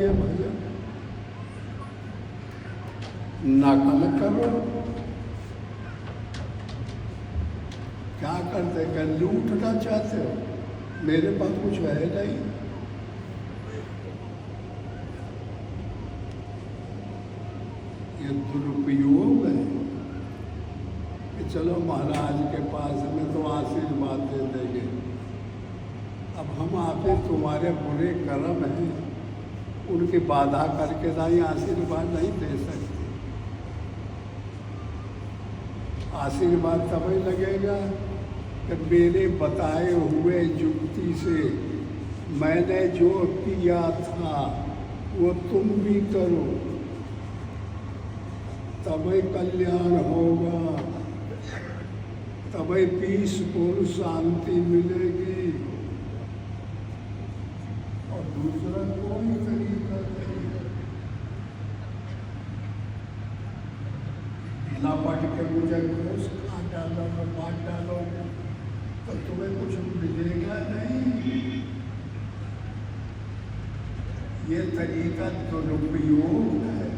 ये भजन, नकल करो। क्या करते, क्या लूटना चाहते हो? मेरे पास कुछ है नहीं। ये दुरुपयोग है कि चलो महाराज के पास में तो आशीर्वाद दे देंगे। अब हम आपे तुम्हारे बुरे कर्म हैं, उनकी बाधा करके नहीं आशीर्वाद नहीं दे सकते। आशीर्वाद तभी लगेगा कि मेरे बताए हुए युक्ति से मैंने जो किया था वो तुम भी करो, तभी कल्याण होगा, तभी पीसफुल शांति मिलेगी। और दूसरा कोई तरीका नहीं। लपट के मुझे घूस खा डालो, बांट डालो, तो तुम्हें कुछ मिलेगा नहीं। ये तरीका दुरुपयोग है।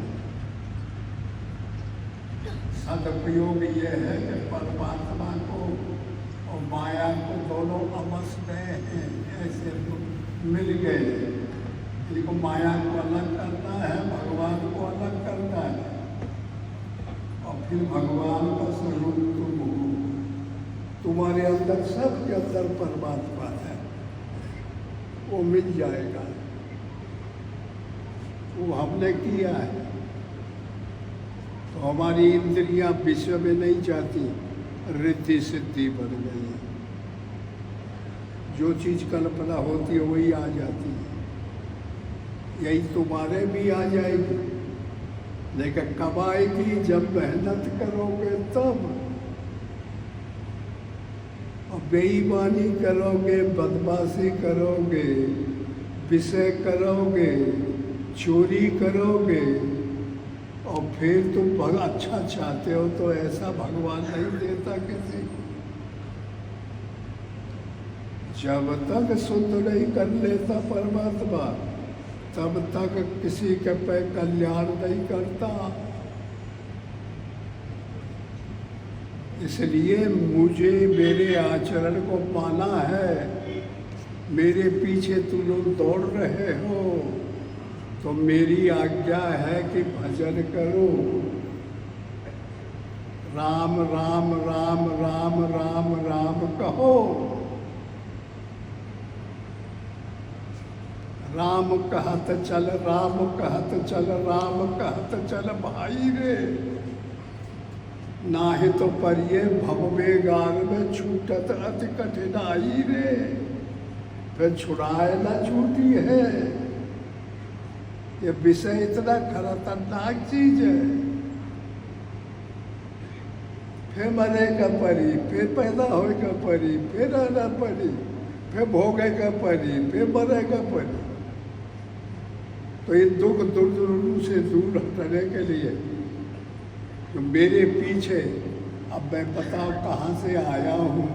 सदुपयोग ये है कि परमात्मा को और माया को दोनों आपस में हैं, ऐसे तो मिल गए। इनको माया को अलग करना है, भगवान को अलग करना है, और फिर भगवान का स्वरूप तुम हो। तुम्हारे अंदर, सबके अंदर परमात्मा है, वो मिल जाएगा। वो हमने किया है, तो हमारी इंद्रियां विश्व में नहीं जाती, रिद्धि सिद्धि बन गई। जो चीज कल्पना होती है वही आ जाती है। यही तुम्हारे भी आ जाएगी, लेकिन कब आएगी? जब मेहनत करोगे तब। और बेईमानी करोगे, बदमाशी करोगे, विषय करोगे, चोरी करोगे, और फिर तुम अच्छा चाहते हो तो ऐसा भगवान नहीं देता किसी को। जब तक शुद्ध नहीं कर लेता परमात्मा, तब तक किसी के पे कल्याण नहीं करता। इसलिए मुझे मेरे आचरण को पाना है। मेरे पीछे तुम लोग दौड़ रहे हो, तो मेरी आज्ञा है कि भजन करो। राम राम राम राम राम राम कहो। राम कहत चल, राम कहत चल, राम कहत चल भाई रे। नाहि तो परिये भवबे गार में छूटत अति कठिनाई रे। फिर छुड़ाए ना छूटी है। ये विषय इतना खतरनाक चीज है। फिर मरेगा परी, फिर पैदा होएगा परी, फिर आना परी, फिर भोगेगा परी, फिर मरेगा परी। तो ये दुख दुर्दुरु से दूर हटने के लिए तो मेरे पीछे, अब मैं बताओ कहाँ से आया हूँ,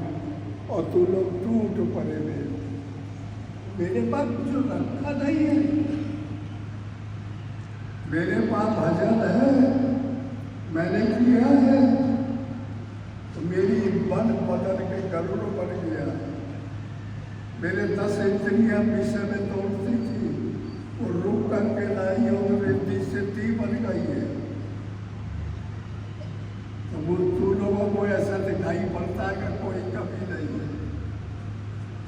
और तू लोग टूट पड़े मेरे पास कुछ रखा नहीं है। मेरे पास भजन है, मैंने किया है, तो मेरी बन बदल के गरुड़ बन गया। मेरे 10 इंद्रियां विषय में दौड़ती थी, वो रुक करके लाई और रिद्धि सिद्धि बन गई है। तो वो तू लोगों को ऐसा दिखाई पड़ता है कि कोई कमी नहीं है।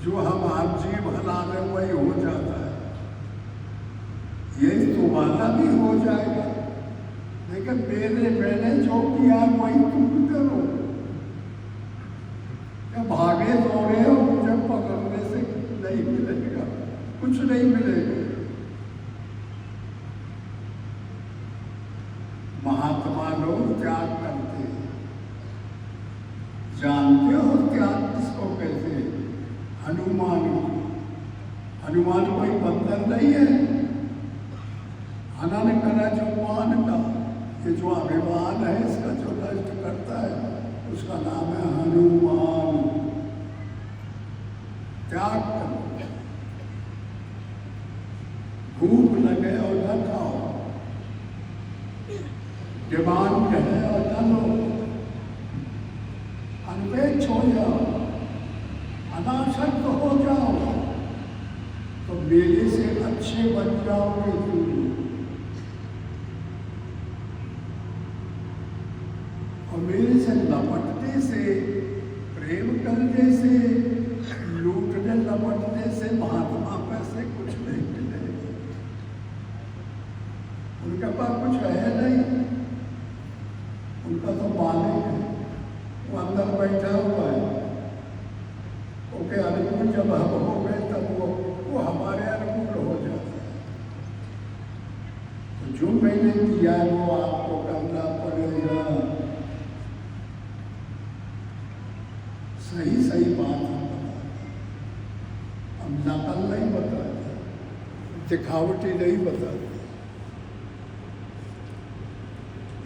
जो हम जीव हलाने वही हो जाता है। यही तुम्हारा भी हो जाएगा, लेकिन मैंने जो किया वही तुम करो। क्या भागे दौड़े हो, मुझे पकड़ने से नहीं मिलेगा, कुछ नहीं मिलेगा। महात्मा लोग त्याग करते हैं। जानते हो त्याग किसको कहते हैं? हनुमान कोई बंदर नहीं है। हनन करा जो मान का, ये जो अभिमान है इसका जो नष्ट करता है, उसका नाम है हनुमान। त्याग करो। भूख लगे है और न खाओ, डिमांड है और न लो, अनपेक्ष हो जाओ, अनासक्त हो जाओ, तो मेरे से अच्छे बन जाओगे तुम। और मेरे से लपटने से, प्रेम करने से, लूटने लपटने से महात्मा पैसे कुछ नहीं मिले। उनके पास कुछ है नहीं, उनका तो मालिक है, वो अंदर बैठा हुआ है। ओके, अनुकूल जब हम हो गए तब वो हमारे अनुकूल हो जाता है। तो जो मैंने किया है वो आपको करना पड़ेगा। सही सही बात हम नकल नहीं बताते, दिखावटी नहीं बताते।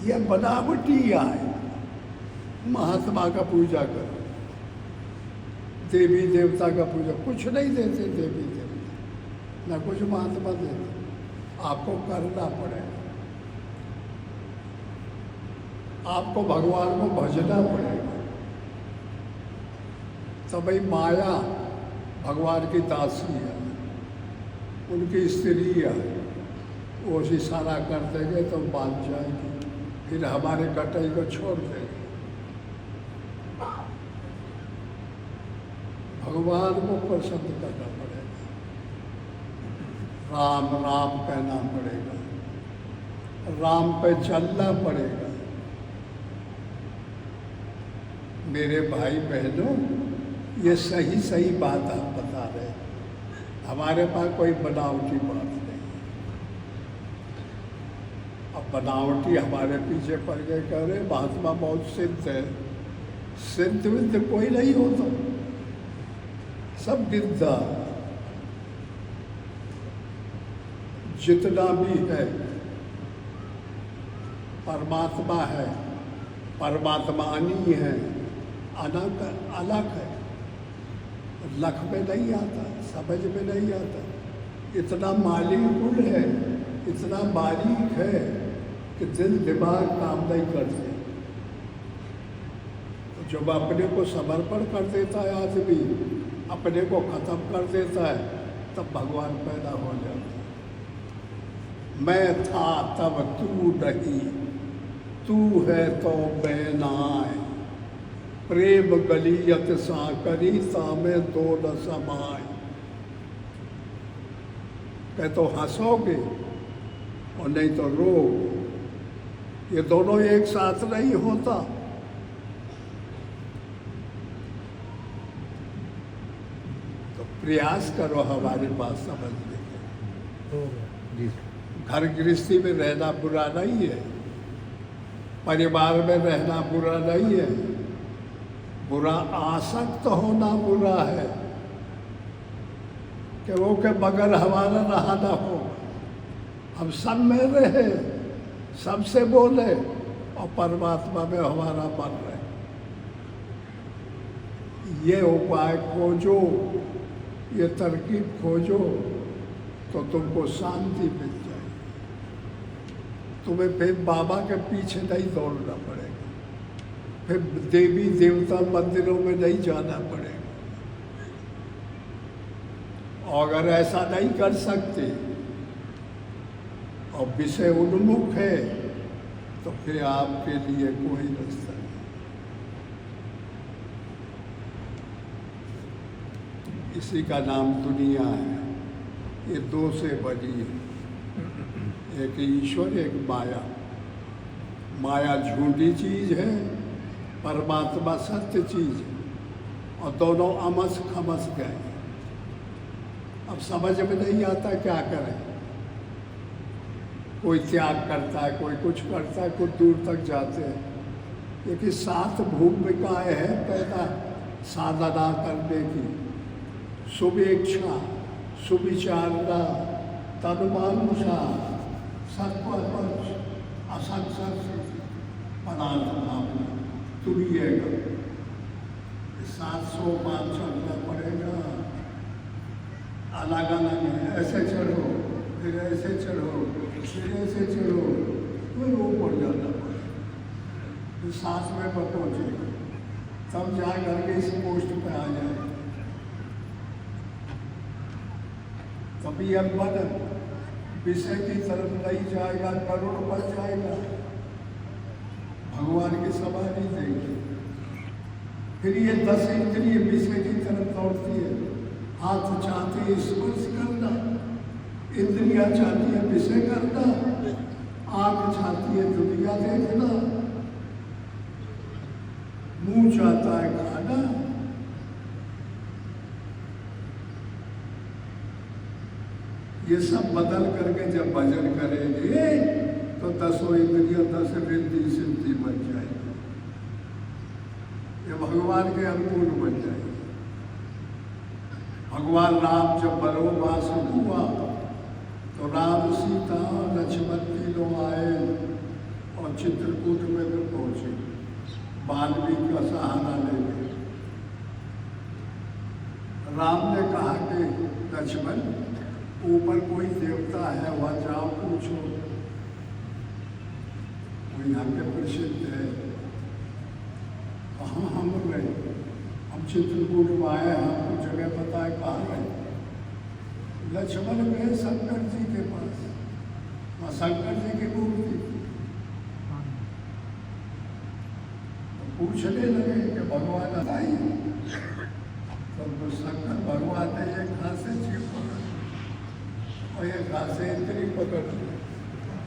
यह बनावटी आए। महात्मा का पूजा करो, देवी देवता का पूजा, कुछ नहीं देते देवी देवता, ना कुछ महात्मा देते, आपको करना पड़ेगा। आपको भगवान को भजना पड़ेगा। तभी माया भगवान की दासी है, उनकी स्त्री है, वो इशारा कर देंगे तो मान जाएगी, फिर हमारे कटाई को छोड़ देंगे। भगवान को प्रसन्न करना पड़ेगा, राम राम कहना पड़ेगा, राम पे चलना पड़ेगा। मेरे भाई बहनों, ये सही सही बात आप बता रहे हैं, हमारे पास कोई बनावटी बात नहीं। अब बनावटी हमारे पीछे पड़ गए, कह रहे महात्मा बहुत सिद्ध है। सिद्ध विद्ध कोई नहीं होता, सब गिद्दा। जितना भी है परमात्मा है, परमात्मानी है, अलग है, लख में नहीं आता, समझ में नहीं आता। इतना मालिक गुण है, इतना बारीक है कि दिल दिमाग काम नहीं करते। तो जब अपने को समर्पण कर देता है आदमी, अपने को खत्म कर देता है, तब भगवान पैदा हो जाता है। मैं था तब तू नहीं, तू है तो मैं नाय, प्रेम गलियत सा करी तामे दो न समाय। कह तो हंसोगे और नहीं तो रो, ये दोनों एक साथ नहीं होता। तो प्रयास करो हमारे पास समझने के। घर गृहस्थी में रहना बुरा नहीं है, परिवार में रहना बुरा नहीं है, बुरा आसक्त होना बुरा है कि वो के बगैर हमारा नहाना हो। हम सब में रहे, सबसे बोले और परमात्मा में हमारा मन रहे। ये उपाय खोजो, ये तरकीब खोजो तो तुमको शांति मिल जाए। तुम्हें फिर बाबा के पीछे नहीं दौड़ना पड़ेगा, फिर देवी देवता मंदिरों में नहीं जाना पड़ेगा। और अगर ऐसा नहीं कर सकते और विषय उन्मुख है तो फिर आपके लिए कोई रास्ता नहीं। इसी का नाम दुनिया है। ये दो से बनी है, एक ईश्वर एक माया। माया झूठी चीज है, परमात्मा सत्य चीज है, और दोनों अमस खमस गए। अब समझ में नहीं आता क्या करें। कोई त्याग करता है, कोई कुछ करता है, कुछ दूर तक जाते हैं। क्योंकि 7 भूमिकाएं हैं पैदा साधना करने की: शुभेच्छा, सुविचारना, तनुमानुषा, सत्वपक्ष, असंग पदार्थ भावना, तुरिएगा। 700 पार चढ़ना पड़ेगा, अलग अलग है। ऐसे चढ़ो, फिर ऐसे चढ़ो, फिर ऐसे चढ़ो, फिर ऊपर जाना पड़े, फिर सांस में पर पहुँचे, तब जा करके इस पोस्ट पे आ जाए। कभी अब मन विषय की तरफ नहीं जाएगा, करोड़ बढ़ जाएगा, भगवान की सभा नहीं देगी। फिर ये 10 इंद्रिय विषय की तरफ दौड़ती है। हाथ चाहती है स्पर्श करना, इंद्रियां चाहती है विषय करना, आंख चाहती है दुनिया देखना, मुंह चाहता है खाना। ये सब बदल करके जब भजन करेंगे तो 10 इंद्रियों 10 रिद्धि सिद्धि बन जाएगी, ये भगवान के अनुकूल बन जाएगी। भगवान राम जब वनवास हुआ तो राम सीता लक्ष्मण तीनों आए और चित्रकूट में भी पहुंचे, वाल्मीकि का सहारा लेके। राम ने कहा कि लक्ष्मण, ऊपर कोई देवता है, वहाँ जाओ पूछो, वो यहाँ के प्रसिद्ध है। कहाँ हम गए, हम चित्रकूट में आए, हमको जगह पता है कहाँ गए। लक्ष्मण गए शंकर जी के पास, वहाँ शंकर जी की मूर्ति थी। तो पूछने लगे कि भगवान बताइए, तो शंकर भगवान ने एक हाथ से जीव पकड़ और एक हाथ से इंद्री पकड़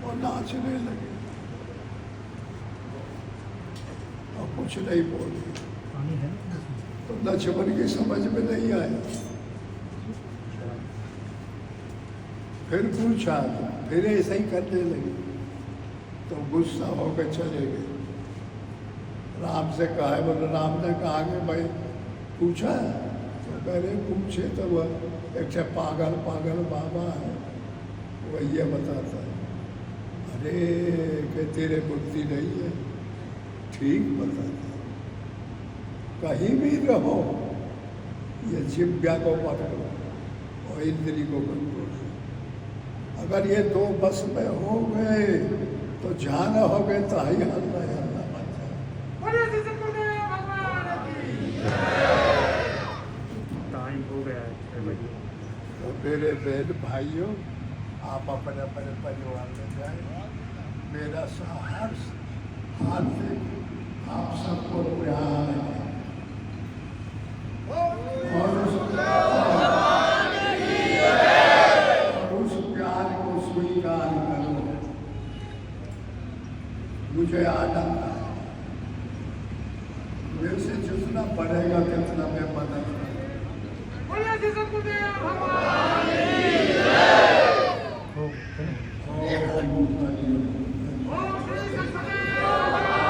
और नाचने लगे और कुछ नहीं बोले। तो लक्ष्मण की समझ में नहीं आया। फिर पूछा, फिर ऐसा ही करने लगे, तो गुस्सा होकर चले गए। राम से कहा, बोले राम ने कहा कि भाई पूछा, तो पहले पूछे तो वह एक पागल पागल बाबा है, वह ये बताता है, अरे कि तेरे बुद्धि नहीं है, ठीक बताता है। कहीं भी रहो, ये जिज्ञा को पकड़ो और इंद्री को कंट्रोल। अगर ये 2 बस में हो गए तो जाना हो गए तो ही हल्ला हल्ला बन जाए। तो मेरे बहन भाइयों, आप अपने अपने परिवार में जाए। मेरा सहर्ष हार्दिक आप सबको प्यार है और उस प्यार को स्वीकार करो। मुझे आनंद है, मेरे से जितना बढ़ेगा कितना मैं मदद